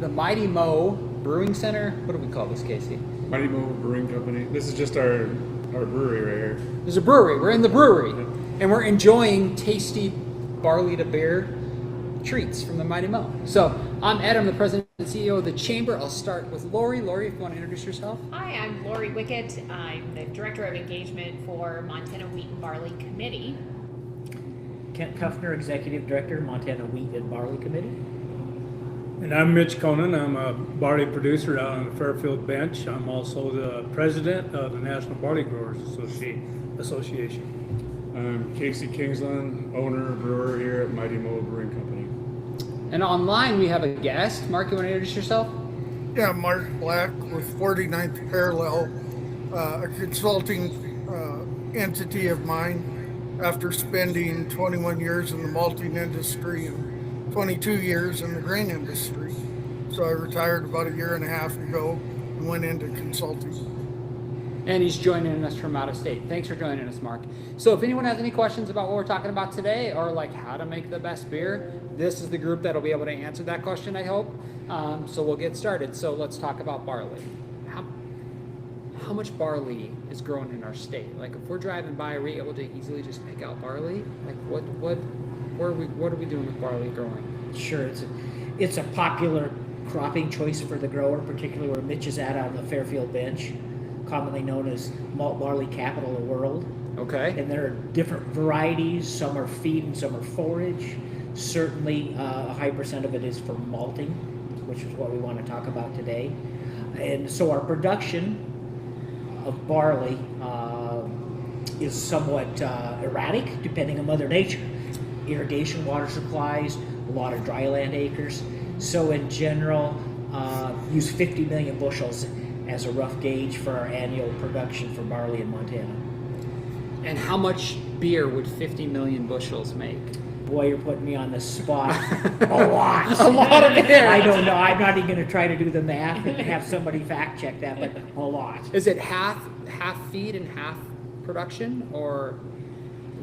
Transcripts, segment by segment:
the Mighty Mo Brewing Center. What do we call this, Casey? Mighty Mo Brewing Company. This is just our brewery right here. There's a brewery. We're in the brewery, and we're enjoying tasty barley to beer treats from the Mighty Mo. So I'm Ed. I'm the president and CEO of the Chamber. I'll start with Lori. Lori, if you want to introduce yourself. Hi, I'm Lori Wickett. I'm the Director of Engagement for Montana Wheat and Barley Committee. Kent Kuffner, Executive Director, Montana Wheat and Barley Committee. And I'm Mitch Conan. I'm a barley producer out on the Fairfield bench. I'm also the president of the National Barley Growers Association. I'm Casey Kingsland, owner, brewer here at Mighty Mo Brewing Company. And online we have a guest. Mark, you want to introduce yourself? Yeah, Mark Black with 49th Parallel, a consulting entity of mine after spending 21 years in the malting industry and 22 years in the grain industry. So I retired about a year and a half ago and went into consulting. And he's joining us from out of state. Thanks for joining us, Mark. So if anyone has any questions about what we're talking about today or like how to make the best beer, this is the group that'll be able to answer that question, I hope. So we'll get started. So let's talk about barley. How much barley is grown in our state? Like if we're driving by, are we able to easily just pick out barley? Like what are we doing with barley growing? Sure, it's a popular cropping choice for the grower, particularly where Mitch is at on the Fairfield bench, commonly known as malt barley capital of the world. Okay. And there are different varieties. Some are feed and some are forage. Certainly a high percent of it is for malting, which is what we want to talk about today. And so our production of barley is somewhat erratic depending on Mother Nature. Irrigation water supplies, a lot of dryland acres. So in general, use 50 million bushels as a rough gauge for our annual production for barley in Montana. And how much beer would 50 million bushels make? Boy, you're putting me on the spot. A lot. A lot of beer. I don't know. I'm not even going to try to do the math and have somebody fact check that, but a lot. Is it half feed and half production, or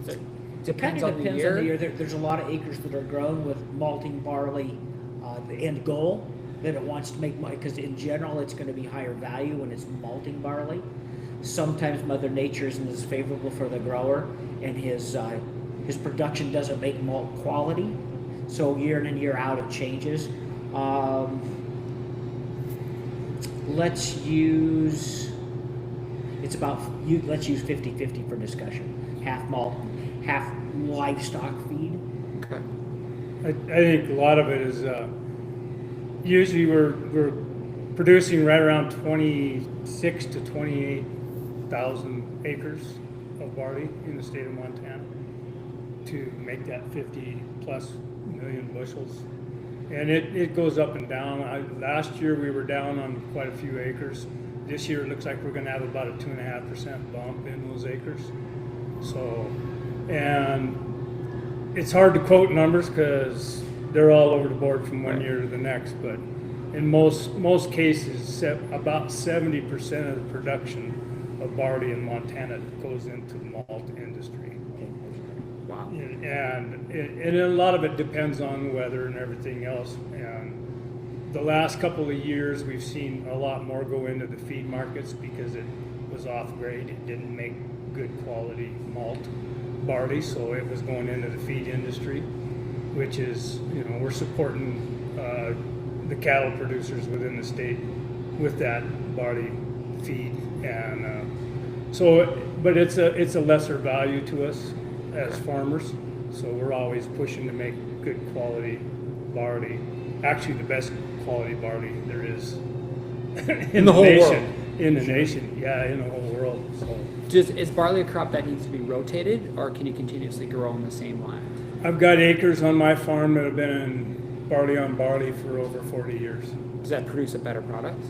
is it depends on the year? There's a lot of acres that are grown with malting barley. The end goal that it wants to make money, because in general it's going to be higher value when it's malting barley. Sometimes Mother Nature isn't as favorable for the grower, and his production doesn't make malt quality. So year in and year out it changes. Let's use 50-50 for discussion. Half malt, half livestock feed. Okay. I think a lot of it is usually we're producing right around 26 to 28,000 acres of barley in the state of Montana to make that 50 plus million bushels. And it goes up and down. Last year we were down on quite a few acres. This year it looks like we're going to have about a 2.5% bump in those acres. So, and it's hard to quote numbers because they're all over the board from one year to the next, but in most cases, about 70% of the production of barley in Montana goes into the malt industry. Wow. And a lot of it depends on weather and everything else. And the last couple of years, we've seen a lot more go into the feed markets because it was off grade. It didn't make good quality malt barley, so it was going into the feed industry, which is, we're supporting the cattle producers within the state with that barley feed. And but it's a lesser value to us as farmers, so we're always pushing to make good quality barley, actually the best quality barley there is in the whole world. In the nation, yeah, in the whole world. So Is barley a crop that needs to be rotated, or can you continuously grow on the same land? I've got acres on my farm that have been in barley on barley for over 40 years. Does that produce a better product?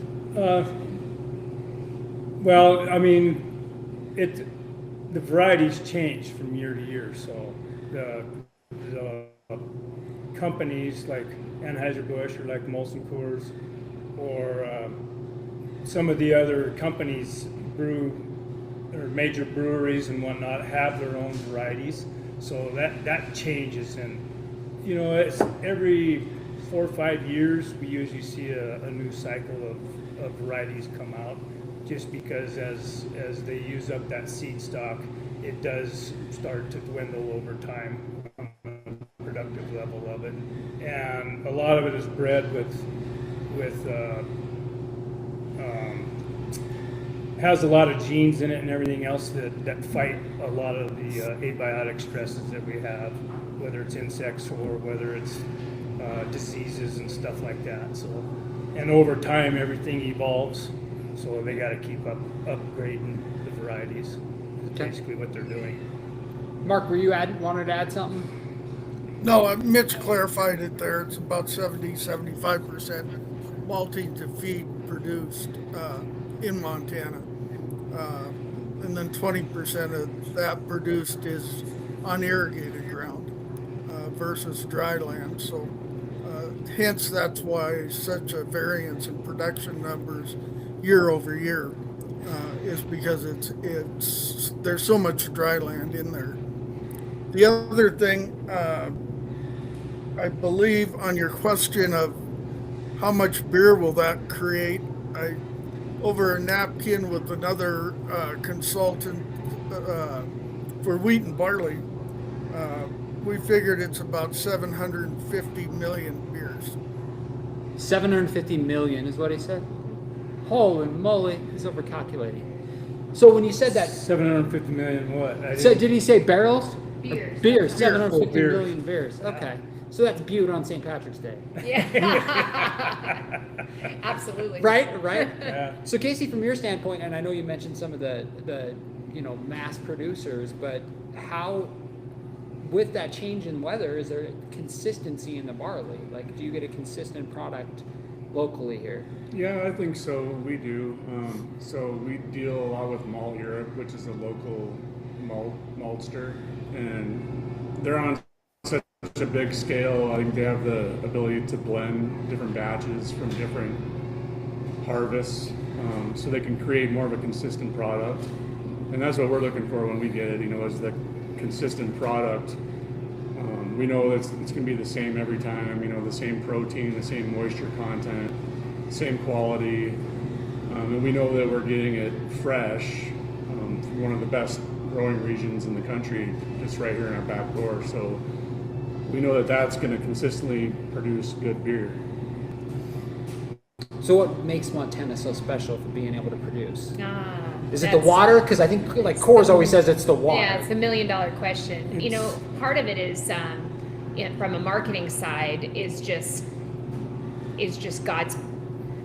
Well, I mean, the varieties change from year to year. So the companies like Anheuser-Busch or like Molson Coors or some of the other companies or major breweries and whatnot have their own varieties. So that changes, and it's every 4 or 5 years, we usually see a new cycle of varieties come out, just because as they use up that seed stock, it does start to dwindle over time on the productive level of it. And a lot of it is bred with has a lot of genes in it and everything else that fight a lot of the abiotic stresses that we have, whether it's insects or whether it's diseases and stuff like that. So, and over time, everything evolves, so they got to keep upgrading the varieties. Is Okay. basically what they're doing. Mark, were you wanted to add something? No, Mitch clarified it there. It's about 75% malting to feed produced in Montana. And then 20% of that produced is on irrigated ground versus dry land. So hence that's why such a variance in production numbers year over year is because it's there's so much dry land in there. The other thing, I believe on your question of how much beer will that create, over a napkin with another consultant for wheat and barley, we figured it's about 750 million beers. 750 million is what he said. Holy moly, he's overcalculating. So when you said that, 750 million what? so did he say barrels? Beers. Beers, 750 Oh, beers. million beers. Okay. So that's Butte on St. Patrick's Day. Yeah. Absolutely. Right? Yeah. So Casey, from your standpoint, and I know you mentioned some of the mass producers, but how, with that change in weather, is there consistency in the barley? Like, do you get a consistent product locally here? Yeah, I think so. We do. So we deal a lot with Malt Europe, which is a local maltster, and they're on such a big scale. I think they have the ability to blend different batches from different harvests, so they can create more of a consistent product. And that's what we're looking for when we get it. Is the consistent product. We know that it's going to be the same every time. The same protein, the same moisture content, same quality, and we know that we're getting it fresh from one of the best growing regions in the country, just right here in our back door. So we know that that's going to consistently produce good beer. So what makes Montana so special for being able to produce? Is it the That's- water? Because I think like Coors always says it's the water. Yeah, it's the $1 million question. Part of it is from a marketing side is just God's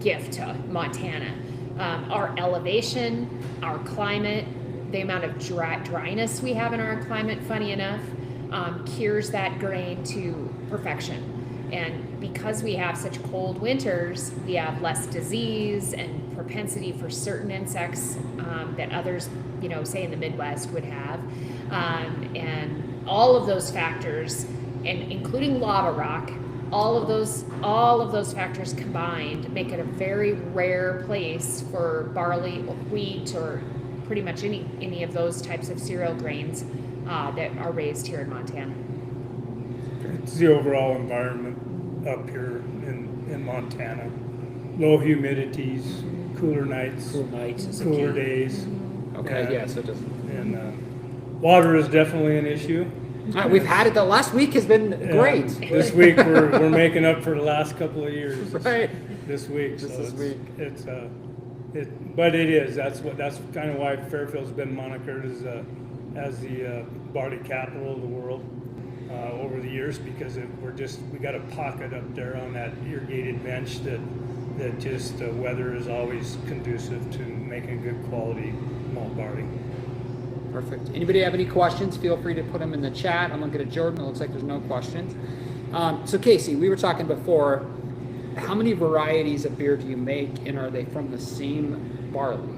gift to Montana. Our elevation, our climate, the amount of dryness we have in our climate, funny enough, cures that grain to perfection. And because we have such cold winters, we have less disease and propensity for certain insects that others, say in the Midwest would have. And all of those factors, and including lava rock, all of those factors combined make it a very rare place for barley or wheat or pretty much any of those types of cereal grains that are raised here in Montana. It's the overall environment up here in Montana. Low humidities, cooler nights, Cool nights is a cooler key. days. Okay, Yeah. yeah, so it doesn't. And water is definitely an issue. All right, we've had it. The last week has been great. This week we're making up for the last couple of years. Right. This week. Just so this week. But it is. That's kind of why Fairfield's been monikered as the barley capital of the world over the years, because we got a pocket up there on that irrigated bench that just weather is always conducive to making good quality malt barley. Perfect. Anybody have any questions? Feel free to put them in the chat. I'm looking at Jordan. It looks like there's no questions. So Casey, we were talking before. How many varieties of beer do you make, and are they from the same barley?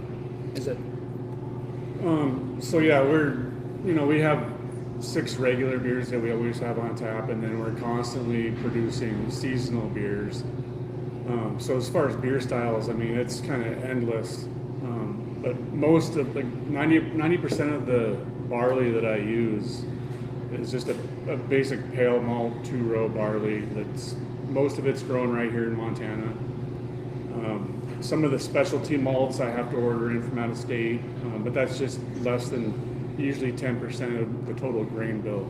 Is it? So yeah, we have 6 regular beers that we always have on tap, and then we're constantly producing seasonal beers. So as far as beer styles, it's kind of endless. But most of 90% of the barley that I use is just a basic pale malt 2-row barley that's most of it's grown right here in Montana. Some of the specialty malts I have to order in from out of state, but that's just less than usually 10% of the total grain bill.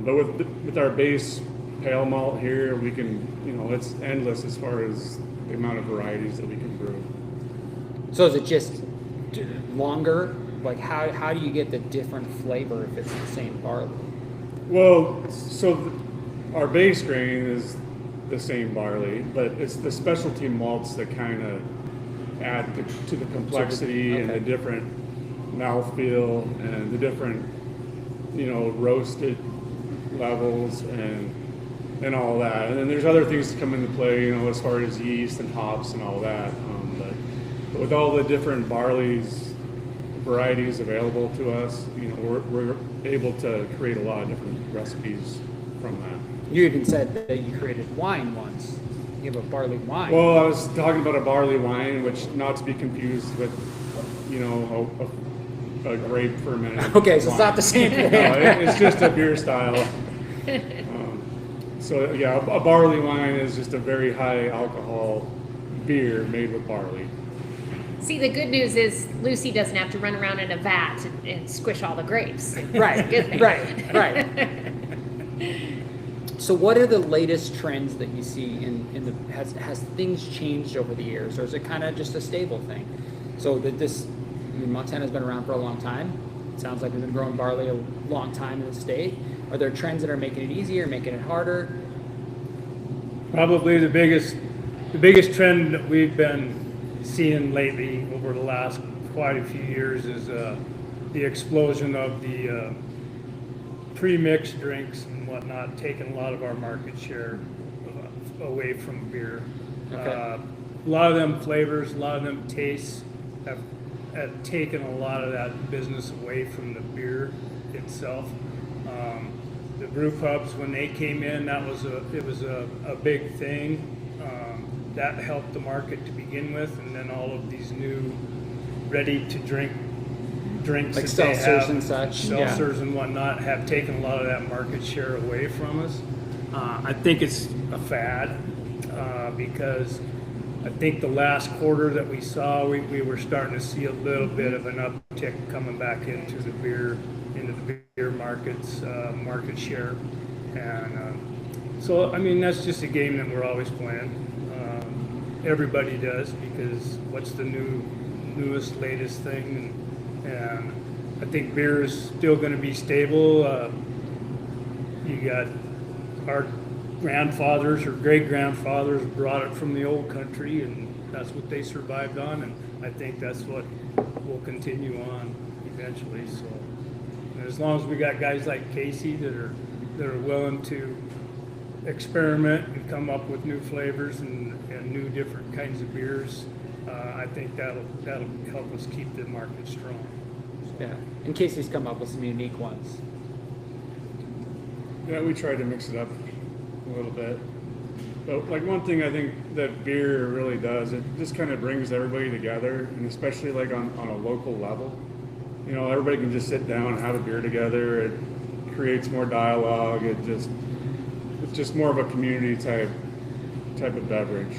But with our base pale malt here, we can, it's endless as far as the amount of varieties that we can brew. So is it just longer? Like how do you get the different flavor if it's the same barley? Well, so our base grain is the same barley, but it's the specialty malts that kind of add to the complexity and the different mouthfeel and the different, roasted levels and all that. And then there's other things that come into play, as far as yeast and hops and all that. But with all the different barleys varieties available to us, we're able to create a lot of different recipes from that. You even said that you created wine once. You have a barley wine. Well, I was talking about a barley wine, which not to be confused with, a grape fermented. Okay, so it's wine. not the same thing. No, it's just a beer style. So yeah, a barley wine is just a very high alcohol beer made with barley. See, the good news is Lucy doesn't have to run around in a vat and squish all the grapes. Right, It's a good thing. right. So what are the latest trends that you see in the has things changed over the years, or is it kind of just a stable thing? So Montana's been around for a long time. It sounds like we've been growing barley a long time in the state. Are there trends that are making it easier, making it harder? Probably the biggest trend that we've been seeing lately over the last quite a few years is the explosion of the pre-mixed drinks and whatnot, taking a lot of our market share away from beer. Okay. A lot of them flavors, a lot of them tastes have taken a lot of that business away from the beer itself. The brew pubs, when they came in, it was a big thing. That helped the market to begin with, and then all of these new ready-to-drink drinks Like that they seltzers have, and such, yeah. seltzers and whatnot, have taken a lot of that market share away from us. I think it's a fad because I think the last quarter that we saw, we were starting to see a little bit of an uptick coming back into the beer markets, market share, and so I mean that's just a game that we're always playing. Everybody does, because what's the newest, latest thing, and I think beer is still going to be stable. You got our grandfathers or great grandfathers brought it from the old country, and that's what they survived on, and I think that's what will continue on eventually. So, and as long as we got guys like Casey that are willing to experiment and come up with new flavors and new different kinds of beers, I think that'll help us keep the market strong. Yeah. And Casey's come up with some unique ones. Yeah, we tried to mix it up a little bit. But like one thing I think that beer really does, it just kind of brings everybody together, and especially like on a local level. Everybody can just sit down and have a beer together. It creates more dialogue. It's just more of a community type of beverage.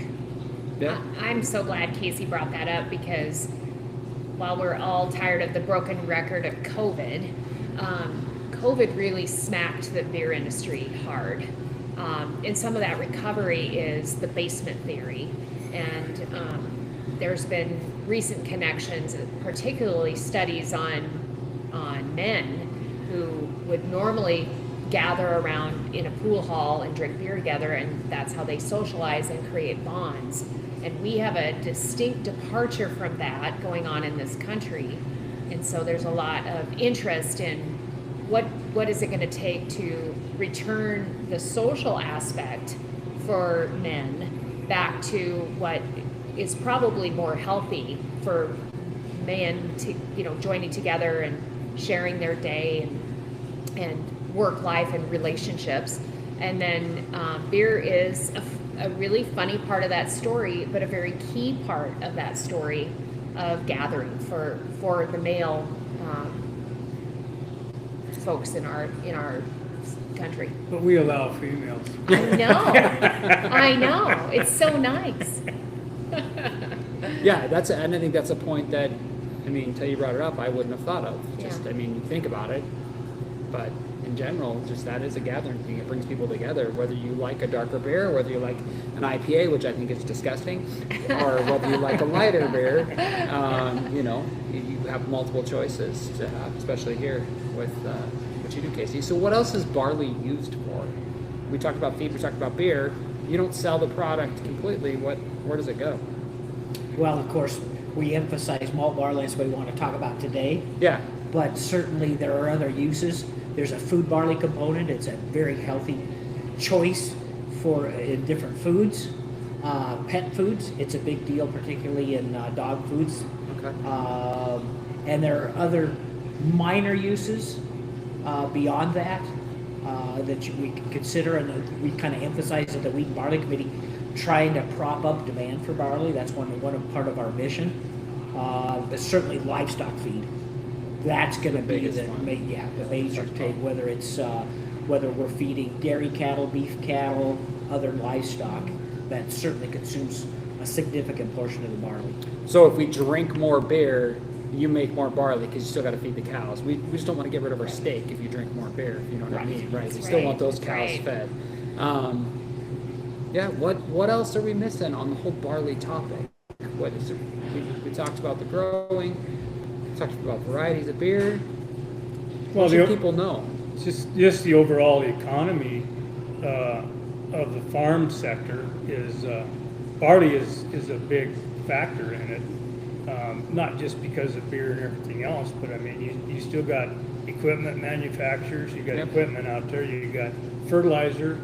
Yeah. I'm so glad Casey brought that up, because while we're all tired of the broken record of COVID, COVID really smacked the beer industry hard. And some of that recovery is the basement theory. And there's been recent connections, particularly studies on men who would normally gather around in a pool hall and drink beer together, and that's how they socialize and create bonds. And we have a distinct departure from that going on in this country. And so there's a lot of interest in what is it going to take to return the social aspect for men back to what is probably more healthy for men to, joining together and sharing their day and work life and relationships. And then beer is a really funny part of that story, but a very key part of that story of gathering for the male folks in our country. But we allow females. I know. It's so nice. Yeah, and I think that's a point that, I mean, until you brought it up, I wouldn't have thought of. Just, Yeah. I mean, you think about it, but in general, just that is a gathering thing. It brings people together, whether you like a darker beer, whether you like an IPA, which I think is disgusting, or whether you like a lighter beer. You know, you have multiple choices to have, especially here with what you do, Casey. So what else is barley used for? We talked about feed, we talked about beer. You don't sell the product completely. Where does it go? Well, of course, we emphasize malt barley, that's what we want to talk about today. Yeah. But certainly there are other uses. There's a food barley component. It's a very healthy choice for in different foods. Pet foods, it's a big deal, particularly in dog foods. Okay. And there are other minor uses beyond that we can consider, and we kind of emphasize at the Wheat and Barley Committee, trying to prop up demand for barley. That's one part of our mission. But certainly livestock feed. That's going to be biggest the one. the major take. Whether it's whether we're feeding dairy cattle, beef cattle, other livestock, that certainly consumes a significant portion of the barley. So if we drink more beer, you make more barley because you still got to feed the cows. We just don't want to get rid of our steak if you drink more beer, if you know what I Right. mean, right? That's We still want right. those That's cows right. fed. Yeah, what else are we missing on the whole barley topic? What is it? We talked about the growing, we talked about varieties of beer. Well, What should people know? just the overall economy of the farm sector is barley is a big factor in it. Not just because of beer and everything else, but I mean, you still got equipment manufacturers, you got Yep. equipment out there, you got fertilizer,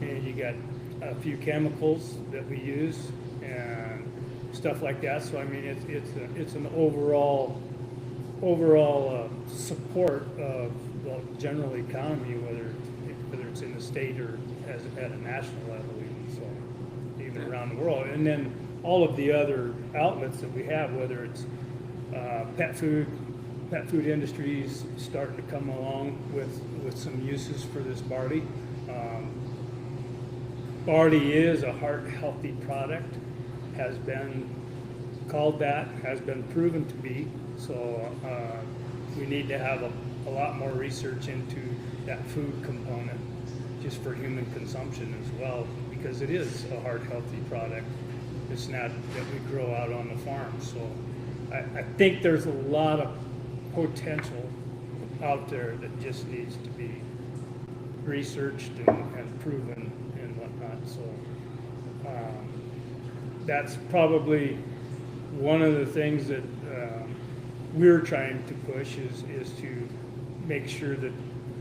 and you got a few chemicals that we use and stuff like that. So I mean, it's an overall support of the general economy, whether it's in the state or at a national level, even so, even around the world. And then all of the other outlets that we have, whether it's pet food industries starting to come along with some uses for this barley. Barley is a heart healthy product, has been called that, has been proven to be. So we need to have a lot more research into that food component just for human consumption as well, because it is a heart healthy product. It's not that we grow out on the farm. So I think there's a lot of potential out there that just needs to be researched and proven and whatnot. So that's probably one of the things that we're trying to push is to make sure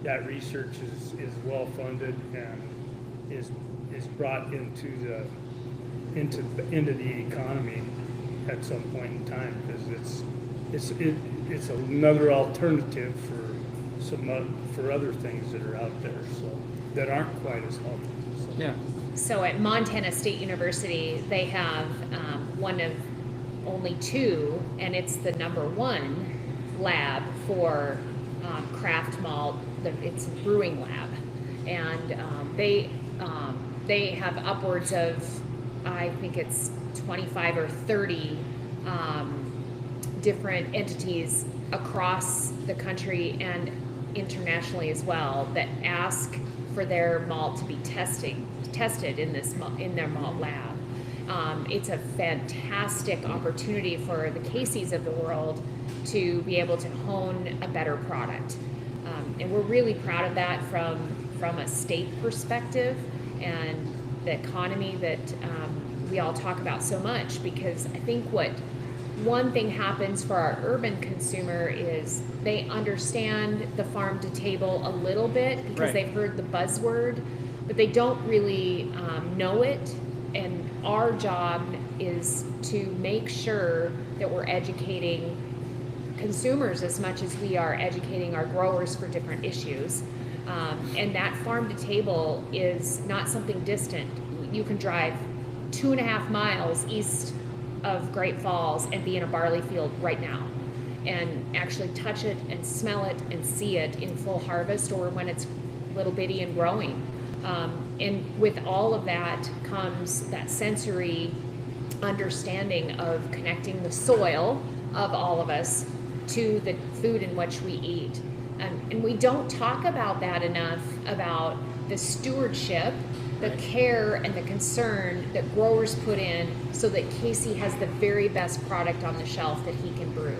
that research is well funded and is brought into the economy at some point in time, because it's another alternative for other things that are out there, so that aren't quite as healthy. So. Yeah. So at Montana State University, they have one of only two, and it's the #1 lab for craft malt. It's a brewing lab, and they have upwards of, I think it's 25 or 30 different entities across the country and internationally as well that ask for their malt to be tested in their malt lab. It's a fantastic opportunity for the Casey's of the world to be able to hone a better product. And we're really proud of that from a state perspective and the economy that we all talk about so much, because I think one thing happens for our urban consumer is they understand the farm to table a little bit because Right. they've heard the buzzword, but they don't really know it. And our job is to make sure that we're educating consumers as much as we are educating our growers for different issues. And that farm to table is not something distant. You can drive 2.5 miles east of Great Falls and be in a barley field right now and actually touch it and smell it and see it in full harvest, or when it's little bitty and growing. And with all of that comes that sensory understanding of connecting the soil of all of us to the food in which we eat. And we don't talk about that enough, about the stewardship, the care and the concern that growers put in so that Casey has the very best product on the shelf that he can brew.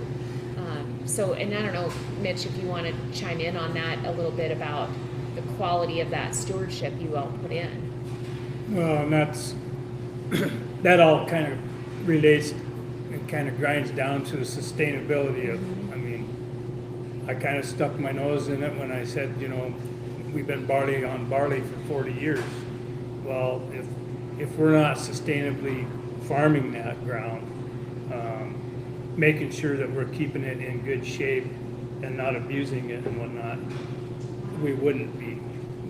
So, and I don't know, Mitch, if you want to chime in on that a little bit about the quality of that stewardship you all put in. Well, and that all kind of relates and kind of grinds down to the sustainability of, I mean, I kind of stuck my nose in it when I said, you know, we've been barley on barley for 40 years. Well, if we're not sustainably farming that ground, making sure that we're keeping it in good shape and not abusing it and whatnot, we wouldn't be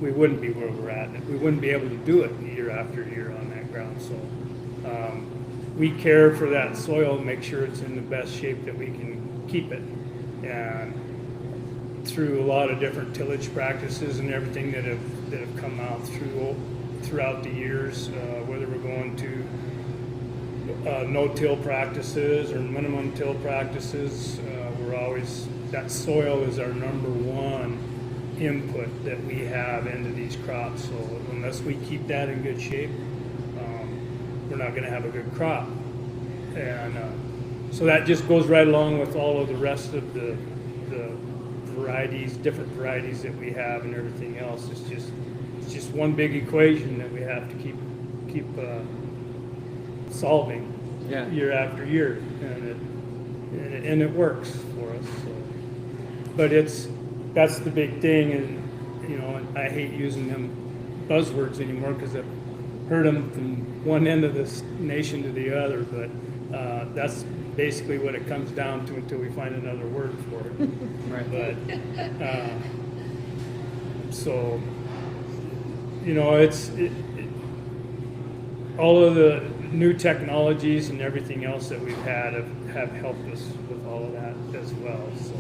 where we're at. We wouldn't be able to do it year after year on that ground. So we care for that soil, make sure it's in the best shape that we can keep it. And through a lot of different tillage practices and everything that have come out throughout the years, whether we're going to no-till practices or minimum till practices, we're always, that soil is our number one input that we have into these crops. So unless we keep that in good shape, we're not going to have a good crop. And so that just goes right along with all of the rest of the varieties, different varieties that we have and everything else. It's just one big equation that we have to keep solving year after year, and it works for us. So. But that's the big thing, and you know, I hate using them buzzwords anymore because I've heard them from one end of this nation to the other. But that's basically what it comes down to until we find another word for it. Right. But so you know, all of the new technologies and everything else that we've had have helped us with all of that as well. So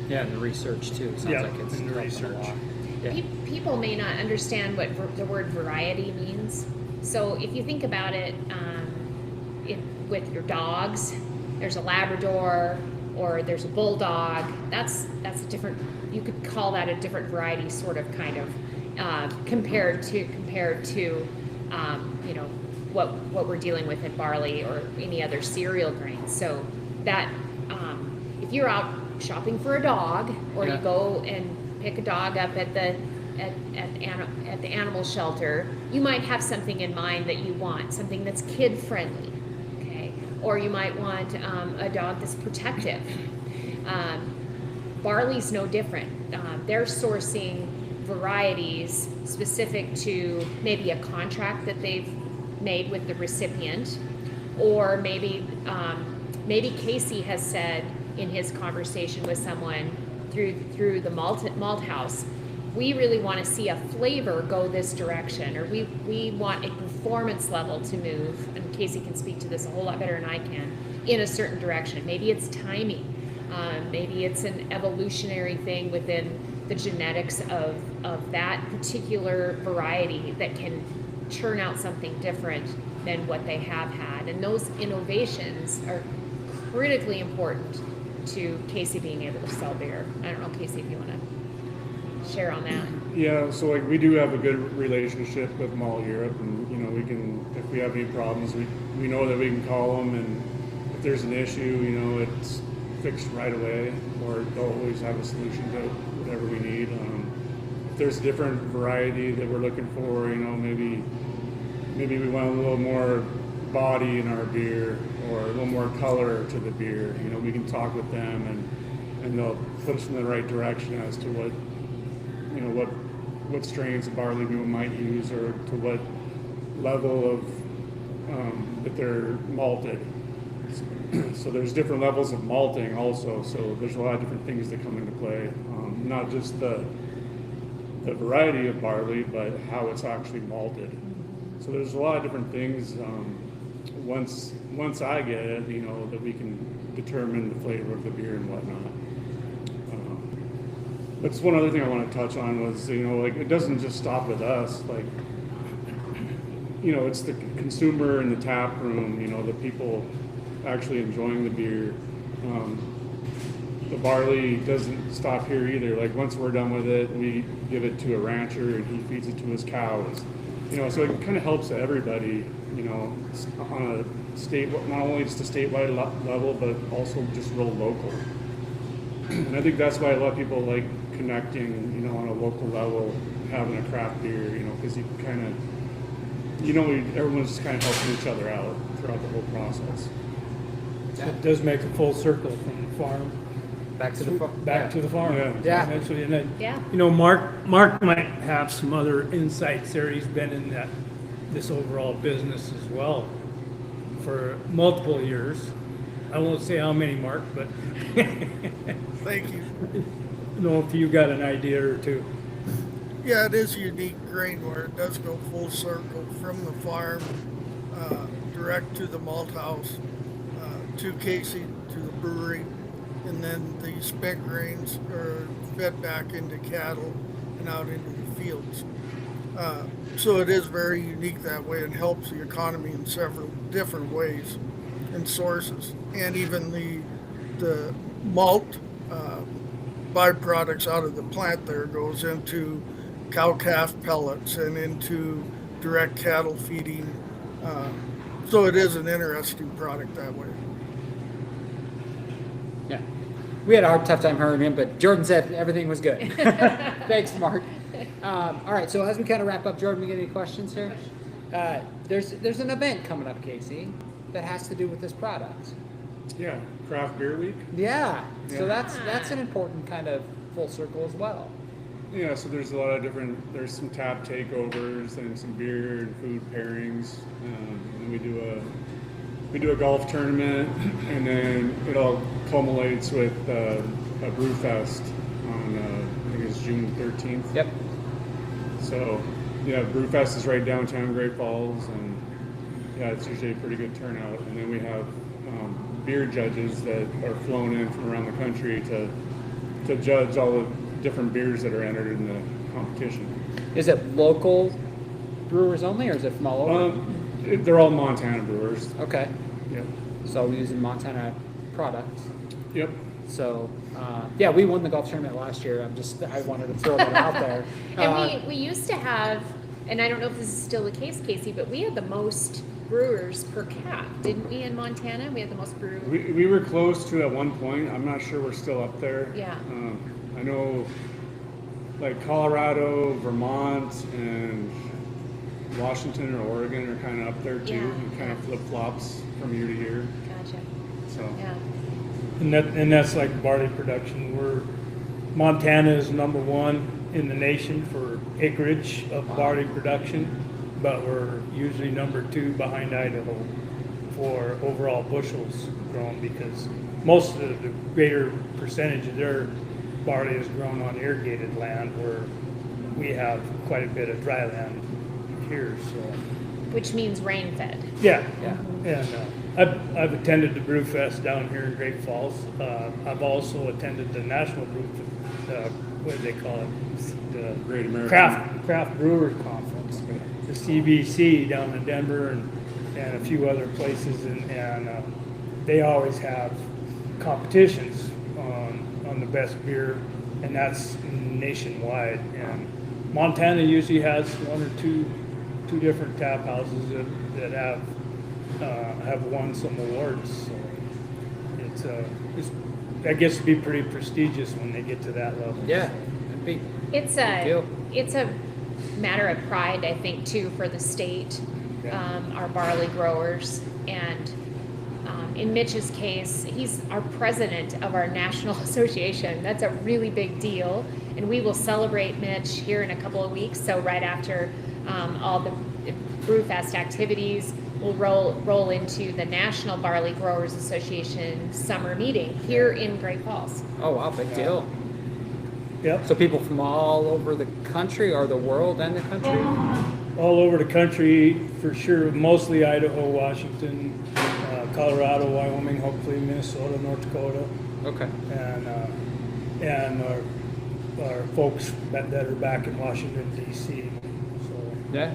Yeah, and the research too. Sounds Yeah, like it's and the helping research. a lot. Yeah. People may not understand what the word variety means. So if you think about it, with your dogs, there's a Labrador or there's a Bulldog. That's a different. You could call that a different variety, sort of, kind of, compared to you know, what we're dealing with in barley or any other cereal grains. So that if you're out shopping for a dog, or Yeah. you go and pick a dog up at the animal shelter, you might have something in mind that you want, something that's kid friendly, okay? Or you might want a dog that's protective. Barley's no different. They're sourcing varieties specific to maybe a contract that they've made with the recipient, or maybe Casey has said in his conversation with someone through the malt house, we really want to see a flavor go this direction, or we want a performance level to move, and Casey can speak to this a whole lot better than I can, in a certain direction. Maybe it's timing, maybe it's an evolutionary thing within the genetics of that particular variety that can churn out something different than what they have had. And those innovations are critically important to Casey being able to sell beer. I don't know, Casey, if you want to share on that. Yeah, so like we do have a good relationship with Malt Europe, and you know, we can, if we have any problems, we know that we can call them, and if there's an issue, you know, it's fixed right away, or they'll always have a solution to whatever we need. If there's a different variety that we're looking for, you know, maybe we want a little more body in our beer, or a little more color to the beer. You know, we can talk with them, and they'll put us in the right direction as to what, you know, what strains of barley we might use, or to what level of that they're malted. So there's different levels of malting also. So there's a lot of different things that come into play, not just the variety of barley, but how it's actually malted. So there's a lot of different things. Once I get it, you know, that we can determine the flavor of the beer and whatnot. That's one other thing I want to touch on was, like, it doesn't just stop with us. Like, it's the consumer in the tap room, the people actually enjoying the beer. The barley doesn't stop here either. Like, once we're done with it, we give it to a rancher and he feeds it to his cows. So it kind of helps everybody, on a state, not only just a statewide level, but also just real local. And I think that's why a lot of people like connecting, on a local level, having a craft beer, because you kind of, everyone's just kind of helping each other out throughout the whole process. It does make a full circle from the farm Back to the back to the farm. Yeah. Eventually, and then, Yeah. Mark might have some other insights there. He's been in this overall business as well for multiple years. I won't say how many, Mark, but Thank you. know if you got an idea or two. Yeah, it is a unique grain where it does go full circle from the farm direct to the malt house, to Casey, to the brewery, and then the spent grains are fed back into cattle and out into the fields. So it is very unique that way and helps the economy in several different ways and sources. And even the malt byproducts out of the plant there goes into cow-calf pellets and into direct cattle feeding. So it is an interesting product that way. Yeah. We had a tough time hearing him, but Jordan said everything was good. Thanks, Mark. All right, so as we kind of wrap up, Jordan, we get any questions here? There's an event coming up, Casey, that has to do with this product. Yeah, Craft Beer Week. Yeah. So Yeah. that's an important kind of full circle as well. Yeah, so there's a lot of there's some tap takeovers and some beer and food pairings. And we do a golf tournament, and then it all culminates with a brew fest on, I think it's June 13th. Yep. So, yeah, Brewfest is right downtown Great Falls, and yeah, it's usually a pretty good turnout. And then we have beer judges that are flown in from around the country to judge all the different beers that are entered in the competition. Is it local brewers only, or is it from all over? They're all Montana brewers. Okay. Yep. So we're using Montana products. Yep. So, yeah, we won the golf tournament last year. I wanted to throw that out there. And we used to have, and I don't know if this is still the case, Casey, but we had the most brewers per cap, didn't we, in Montana? We had the most brewers. We were close to at one point. I'm not sure we're still up there. Yeah. I know, like Colorado, Vermont, and Washington or Oregon are kind of up there too. Yeah. It kind of flip flops from year to year. Gotcha. So Yeah. And that's like barley production. Montana is number one in the nation for acreage of barley production, but we're usually number two behind Idaho for overall bushels grown, because most of the greater percentage of their barley is grown on irrigated land, where we have quite a bit of dry land here. So Which means rain fed. yeah, Yeah. and I've attended the Brew Fest down here in Great Falls. I've also attended the National Brew, what do they call it? The Great American Craft Brewer Conference, the CBC down in Denver, and a few other places, and they always have competitions on the best beer, and that's nationwide. And Montana usually has one or two different tap houses that have won some awards. So it's I guess it'd be pretty prestigious when they get to that level. Yeah. It'd be It's deal. a matter of pride, I think, too, for the state, Yeah. our barley growers. And in Mitch's case, he's our president of our national association. That's a really big deal. And we will celebrate Mitch here in a couple of weeks. So right after all the Brewfest activities, we'll roll into the National Barley Growers Association summer meeting here in Great Falls. Oh wow, big deal. Yep. So people from all over the country, or the world and the country? All over the country, for sure, mostly Idaho, Washington, Colorado, Wyoming, hopefully Minnesota, North Dakota, Okay. and our folks that are back in Washington D.C. So Yeah.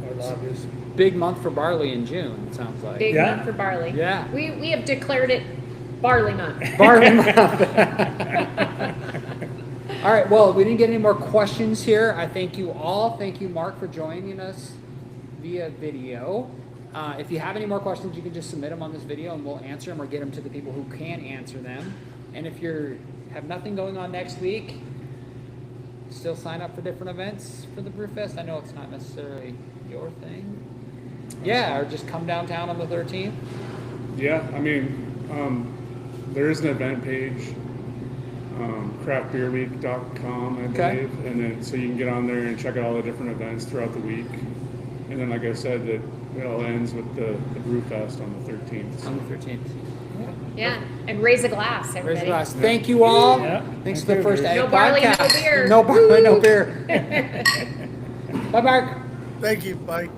our lobbyists. Big month for barley in June, it sounds like. Big Yeah. month for barley. Yeah. We have declared it barley month. Barley month. All right, well, we didn't get any more questions here. I thank you all. Thank you, Mark, for joining us via video. If you have any more questions, you can just submit them on this video and we'll answer them or get them to the people who can answer them. And if you have nothing going on next week, still sign up for different events for the Brewfest. I know it's not necessarily your thing. Yeah, or just come downtown on the 13th. Yeah, I mean, there is an event page, craftbeerweek.com, I Okay. believe, and then so you can get on there and check out all the different events throughout the week. And then, like I said, it all ends with the Brewfest on the 13th. On the 13th. Yeah, and raise a glass, Raise everybody. a glass. Thank you all. Yeah. Thanks Thank for the you. first No Ag barley, no podcast. beer. No barley, no beer. Bye, Mark. Thank you. Bye.